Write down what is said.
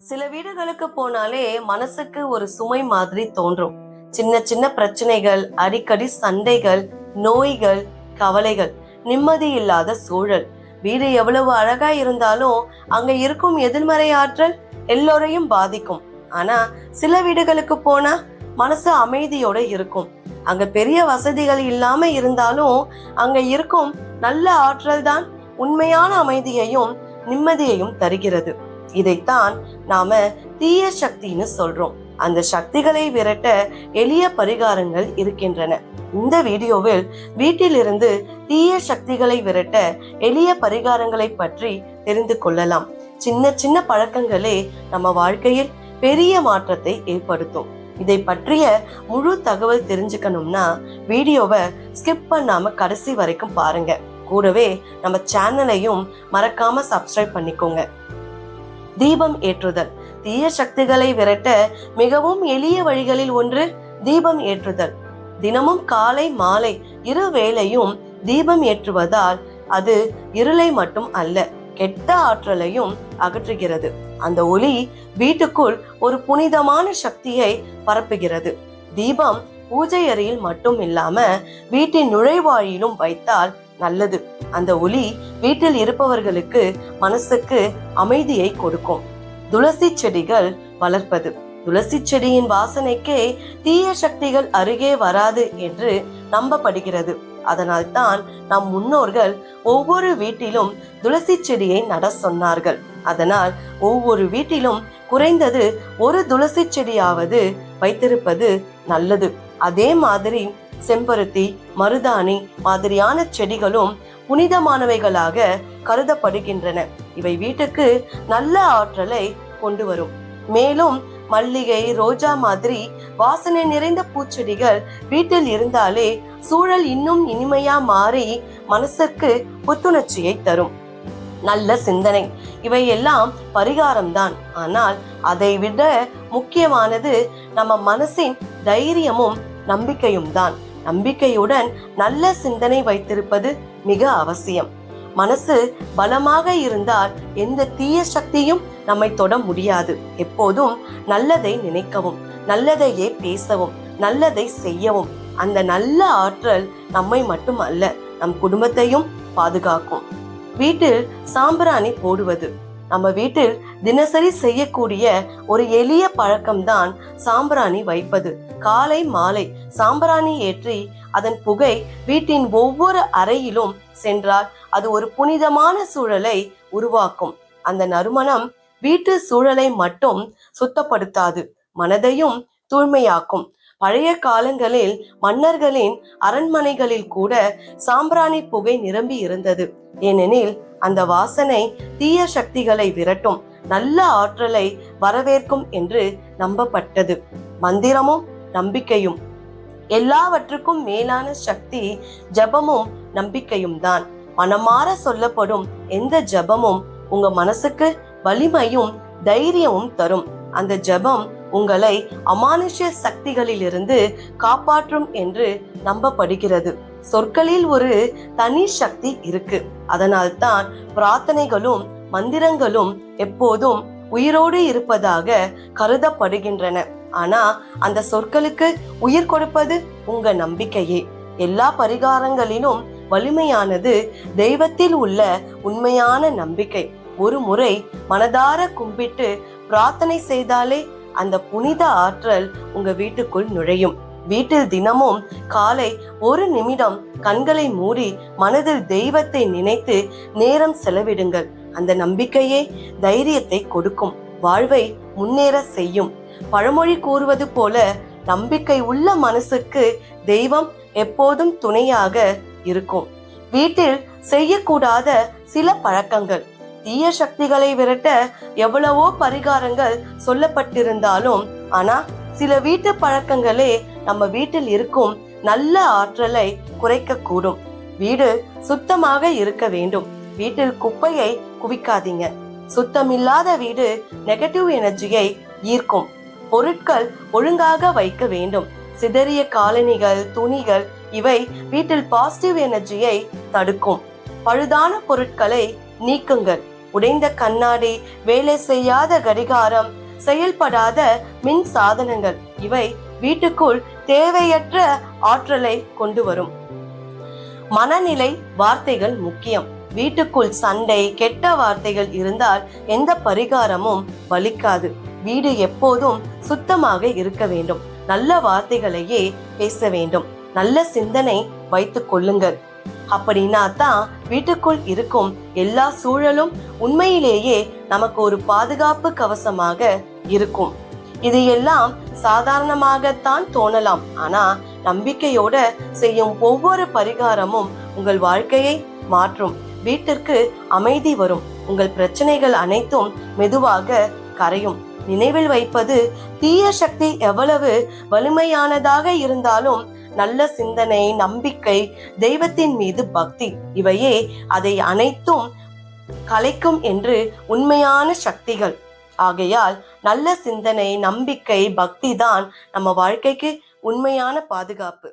சில வீடுகளுக்கு போனாலே மனசுக்கு ஒரு சுமை மாதிரி தோன்றும். சின்ன சின்ன பிரச்சனைகள், அடிக்கடி சண்டைகள், நோய்கள், கவலைகள், நிம்மதி இல்லாத சூழல். வீடு எவ்வளவு அழகா இருந்தாலும் அங்க இருக்கும் எதிர்மறை ஆற்றல் எல்லோரையும் பாதிக்கும். ஆனா சில வீடுகளுக்கு போனா மனசு அமைதியோட இருக்கும். அங்க பெரிய வசதிகள் இல்லாம இருந்தாலும் அங்க இருக்கும் நல்ல ஆற்றல் தான் உண்மையான அமைதியையும் நிம்மதியையும் தருகிறது. இதைத்தான் நாம தீய சக்தின்னு சொல்றோம். அந்த சக்திகளை விரட்ட எளிய பரிகாரங்கள் இருக்கின்றன. இந்த வீடியோவில் வீட்டிலிருந்து தீய சக்திகளை விரட்ட எளிய பரிகாரங்களை பற்றி தெரிந்து கொள்ளலாம். சின்ன சின்ன பழக்கங்களே நம்ம வாழ்க்கையில் பெரிய மாற்றத்தை ஏற்படுத்தும். இதை பற்றிய முழு தகவல் தெரிஞ்சுக்கணும்னா வீடியோவை ஸ்கிப் பண்ணாம கடைசி வரைக்கும் பாருங்க. கூடவே நம்ம சேனலையும் மறக்காம சப்ஸ்கிரைப் பண்ணிக்கோங்க. தீபம் ஏற்றுதல். தீய சக்திகளை விரட்ட மிகவும் எளிய வழிகளில் ஒன்று தீபம் ஏற்றுதல். தினமும் காலை மாலை இரு வேளையும் தீபம் ஏற்றுவதால் அது இருளை மட்டும் அல்ல, கெட்ட ஆற்றலையும் அகற்றுகிறது. அந்த ஒளி வீட்டுக்குள் ஒரு புனிதமான சக்தியை பரப்புகிறது. தீபம் பூஜை அறையில் மட்டும் இல்லாம வீட்டின் நுழைவாயிலும் வைத்தால் நல்லது. அந்த ஒளி வீட்டில் இருப்பவர்களுக்கு மனசுக்கு அமைதியை கொடுக்கும். துளசி செடிகள் வளர்ப்பது. துளசி செடியின் வாசனைக்கே தீய சக்திகள் அருகே வராது என்று நம்பப்படுகிறது. அதனால் தான் நம் முன்னோர்கள் ஒவ்வொரு வீட்டிலும் துளசி செடியை நட சொன்னார்கள். அதனால் ஒவ்வொரு வீட்டிலும் குறைந்தது ஒரு துளசி செடியாவது வைத்திருப்பது நல்லது. அதே மாதிரி செம்பருத்தி, மருதாணி மாதிரியான செடிகளும் புனிதமானவைகளாக கருதப்படுகின்றன. இவை வீட்டுக்கு நல்ல ஆற்றலை கொண்டு வரும். மேலும் மல்லிகை, ரோஜா மாதிரி வாசனை நிறைந்த பூச்செடிகள் வீட்டில் இருந்தாலே சூழல் இன்னும் இனிமையா மாறி மனசுக்கு புத்துணர்ச்சியை தரும். நல்ல சிந்தனை. இவை எல்லாம் பரிகாரம்தான். ஆனால் அதை விட முக்கியமானது நம்ம மனசின் தைரியமும் நம்பிக்கையும் தான். நம்பிக்கையுடன் நல்ல சிந்தனை வைத்திருப்பது மிக அவசியம். மனசு பலமாக இருந்தால் எந்த தீய சக்தியும் நம்மை தொட முடியாது. எப்போதும் நல்லதை நினைக்கவும், நல்லதையே பேசவும், நல்லதை செய்யவும். அந்த நல்ல ஆற்றல் நம்மை மட்டும் அல்ல, நம் குடும்பத்தையும் பாதுகாக்கும். வீட்டில் சாம்பிராணி போடுவது. நம்ம வீட்டில் தினசரி செய்யக்கூடிய ஒரு எளிய பழக்கம்தான் சாம்பிராணி வைப்பது. காலை மாலை சாம்பிராணி ஏற்றி அதன் புகை வீட்டின் ஒவ்வொரு அறையிலும் சென்றால் அது ஒரு புனிதமான சூழலை உருவாக்கும். அந்த நறுமணம் வீட்டு சூழலை மட்டும் சுத்தப்படுத்தாது, மனதையும் தூய்மையாக்கும். பழைய காலங்களில் மன்னர்களின் அரண்மனைகளில் கூட சாம்பிராணி புகை நிரம்பி இருந்தது. ஏனெனில் அந்த வாசனை தீய சக்திகளை விரட்டும், நல்ல ஆற்றலை வரவேற்கும் என்று நம்பப்பட்டது. மந்திரமும் நம்பிக்கையும். எல்லாவற்றுக்கும் மேலான சக்தி ஜபமும் நம்பிக்கையும் தான். மனமாற சொல்லப்படும் எந்த ஜபமும் உங்க மனசுக்கு வலிமையும் தைரியமும் தரும். அந்த ஜபம் உங்களை அமானுஷ்ய சக்திகளிலிருந்து காப்பாற்றும் என்று நம்பப்படுகிறது. சொற்களில் ஒரு தனி சக்தி இருக்கு. அதனால் தான் பிரார்த்தனைகளும் மந்திரங்களும் எப்போதும் உயிரோடு இருப்பதாக கருதப்படுகின்றன. ஆனா அந்த சொற்களுக்கு உயிர் கொடுப்பது உங்க நம்பிக்கையே. எல்லா பரிகாரங்களிலும் வலிமையானது தெய்வத்தில் உள்ள உண்மையான நம்பிக்கை. ஒரு முறை மனதார கும்பிட்டு பிரார்த்தனை செய்தாலே அந்த புனித ஆற்றல் உங்க வீட்டுக்குள் நுழையும். வீட்டில் தினமும் காலை ஒரு நிமிடம் கண்களை மூடி மனதில் தெய்வத்தை நினைத்து நேரம் செலவிடுங்கள். அந்த நம்பிக்கையே தைரியத்தை கொடுக்கும், வாழ்வை முன்னேற செய்யும். பழமொழி கூறுவது போல நம்பிக்கை உள்ள மனசுக்கு தெய்வம் எப்போதும் துணையாக இருக்கும். வீட்டில் செய்யக்கூடாத சில பழக்கங்கள். தீய சக்திகளை விரட்ட எவ்வளவோ பரிகாரங்கள் சொல்லப்பட்டிருந்தாலும் ஆனா சில வீட்டு பழக்கங்களே நம்ம வீட்டில் இருக்கும் நல்ல ஆற்றலை குறைக்க கூடும். வீடு சுத்தமாக இருக்க வேண்டும். வீட்டில் குப்பையை குவிக்காதீங்க. சுத்தமில்லாத வீடு நெகட்டிவ் எனர்ஜியை ஈர்க்கும். பொருட்கள் ஒழுங்காக வைக்க வேண்டும். சிதறிய காலணிகள், துணிகள் இவை வீட்டில் பாசிட்டிவ் எனர்ஜியை தடுக்கும். பழுதான பொருட்களை நீக்குங்கள். உடைந்த கண்ணாடி, வேலை செய்யாத கடிகாரம், செயல்படாத மின் சாதனங்கள் இவை வீட்டுக்குள் தேவையற்ற ஆற்றலை கொண்டு வரும். மனநிலை வார்த்தைகள் முக்கியம். வீட்டுக்குள் சண்டை, கெட்ட வார்த்தைகள் இருந்தால் எந்த பரிகாரமும் பலிக்காது. வீடு எப்போதும் சுத்தமாக இருக்க வேண்டும். நல்ல வார்த்தைகளையே பேச வேண்டும். நல்ல சிந்தனை வைத்துக் கொள்ளுங்கள். அப்படின்னா தான் வீட்டுக்குள் இருக்கும் எல்லா சூழலும் உண்மையிலேயே நமக்கு ஒரு பாதுகாப்பு கவசமாக இருக்கும். இது எல்லாம் சாதாரணமாகத்தான் தோணலாம். ஆனா நம்பிக்கையோட செய்யும் ஒவ்வொரு பரிகாரமும் உங்கள் வாழ்க்கையை மாற்றும். வீட்டிற்கு அமைதி வரும். உங்கள் பிரச்சனைகள் அனைத்தும் மெதுவாக கரையும். நினைவில் வைப்பது, தீய சக்தி எவ்வளவு வலிமையானதாக இருந்தாலும் நல்ல சிந்தனை, நம்பிக்கை, தெய்வத்தின் மீது பக்தி இவையே அதை அனைத்தும் கலைக்கும் என்று உண்மையான சக்திகள். ஆகையால் நல்ல சிந்தனை, நம்பிக்கை, பக்தி தான் நம்ம வாழ்க்கைக்கு உண்மையான பாதுகாப்பு.